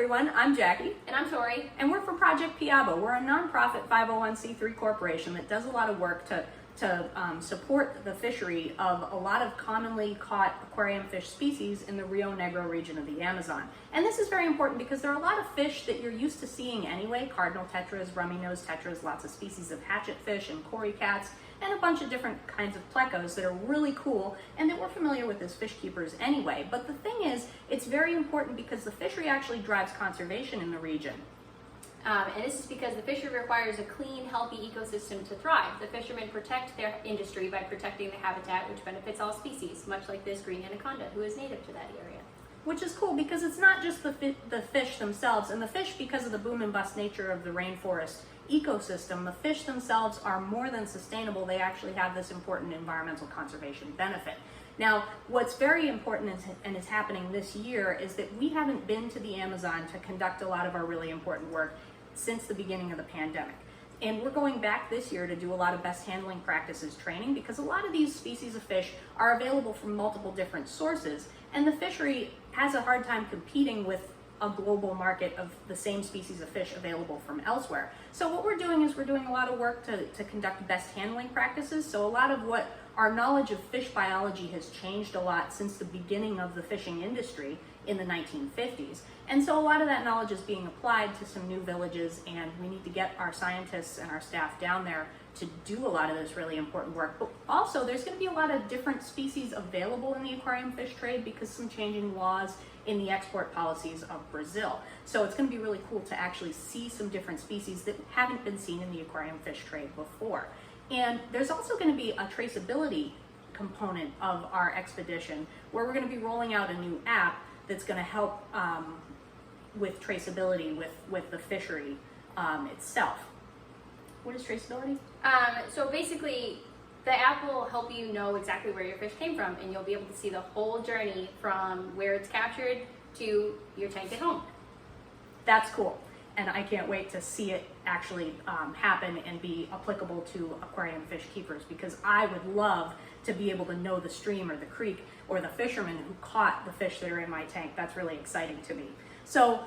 Everyone, I'm Jackie. And I'm Tori. And we're from Project Piaba. We're a nonprofit 501c3 corporation that does a lot of work to support the fishery of a lot of commonly caught aquarium fish species in the Rio Negro region of the Amazon. And this is very important because there are a lot of fish that you're used to seeing anyway, cardinal tetras, rummy-nosed tetras, lots of species of hatchet fish and cory cats, and a bunch of different kinds of plecos that are really cool and that we're familiar with as fish keepers anyway. But the thing is, it's very important because the fishery actually drives conservation in the region. And this is because the fishery requires a clean, healthy ecosystem to thrive. The fishermen protect their industry by protecting the habitat, which benefits all species, much like this green anaconda, who is native to that area. Which is cool because it's not just the fish themselves, and the fish, because of the boom and bust nature of the rainforest ecosystem, the fish themselves are more than sustainable. They actually have this important environmental conservation benefit. Now, what's very important and is happening this year is that we haven't been to the Amazon to conduct a lot of our really important work since the beginning of the pandemic. And we're going back this year to do a lot of best handling practices training because a lot of these species of fish are available from multiple different sources, and the fishery has a hard time competing with a global market of the same species of fish available from elsewhere. So what we're doing is we're doing a lot of work to conduct best handling practices. So a lot of what our knowledge of fish biology has changed a lot since the beginning of the fishing industry in the 1950s. And so a lot of that knowledge is being applied to some new villages, and we need to get our scientists and our staff down there to do a lot of this really important work. But also there's going to be a lot of different species available in the aquarium fish trade because some changing laws in the export policies of Brazil. So it's going to be really cool to actually see some different species that haven't been seen in the aquarium fish trade before. And there's also going to be a traceability component of our expedition where we're going to be rolling out a new app that's going to help with traceability with the fishery itself. What is traceability? So basically, the app will help you know exactly where your fish came from, and you'll be able to see the whole journey from where it's captured to your tank at home. That's cool. And I can't wait to see it actually happen and be applicable to aquarium fish keepers, because I would love to be able to know the stream or the creek or the fishermen who caught the fish that are in my tank. That's really exciting to me. So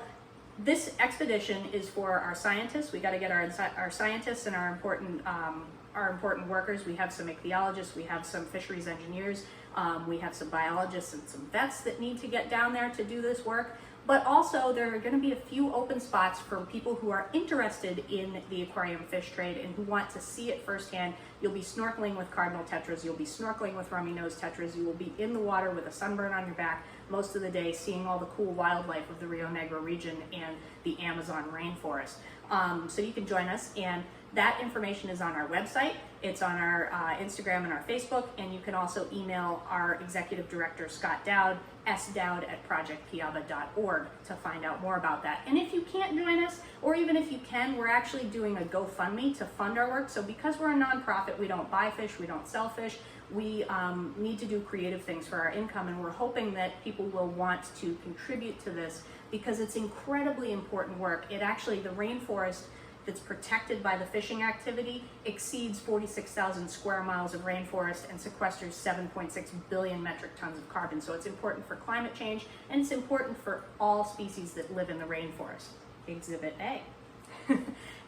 this expedition is for our scientists. We got to get our scientists and our important workers. We have some ichthyologists, we have some fisheries engineers, we have some biologists and some vets that need to get down there to do this work. But also there are going to be a few open spots for people who are interested in the aquarium fish trade and who want to see it firsthand. You'll be snorkeling with cardinal tetras, you'll be snorkeling with rummy-nosed tetras, you will be in the water with a sunburn on your back most of the day, seeing all the cool wildlife of the Rio Negro region and the Amazon rainforest. So you can join us, and that information is on our website, it's on our Instagram and our Facebook, and you can also email our executive director, Scott Dowd, sdowd@projectpiaba.org to find out more about that. And if you can't join us, or even if you can, we're actually doing a Gofundme to fund our work. So because we're a nonprofit, we don't buy fish, we don't sell fish, we need to do creative things for our income, and we're hoping that people will want to contribute to this because it's incredibly important work. It actually, the rainforest that's protected by the fishing activity exceeds 46,000 square miles of rainforest and sequesters 7.6 billion metric tons of carbon. So it's important for climate change, and it's important for all species that live in the rainforest. Exhibit A.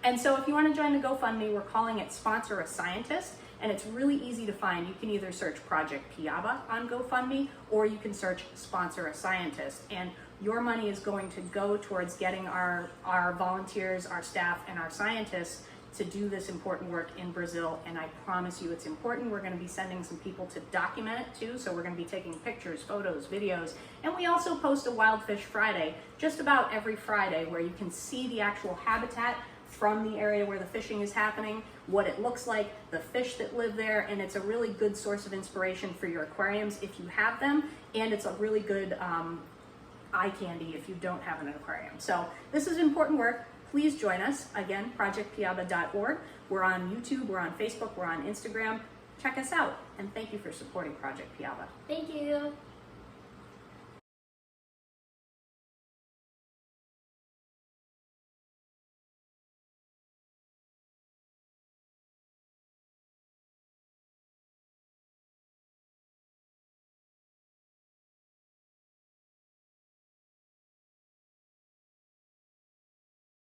And so if you want to join the GoFundMe, we're calling it Sponsor a Scientist, and it's really easy to find. You can either search Project Piaba on GoFundMe, or you can search Sponsor a Scientist. And your money is going to go towards getting our volunteers, our staff, and our scientists to do this important work in Brazil. And I promise you it's important. We're going to be sending some people to document it too. So we're going to be taking pictures, photos, videos. And we also post a Wild Fish Friday just about every Friday where you can see the actual habitat from the area where the fishing is happening, what it looks like, the fish that live there, and it's a really good source of inspiration for your aquariums if you have them, and it's a really good eye candy if you don't have an aquarium. So this is important work. Please join us. Again, projectpiaba.org. We're on YouTube, we're on Facebook, we're on Instagram. Check us out, and thank you for supporting Project Piaba. Thank you.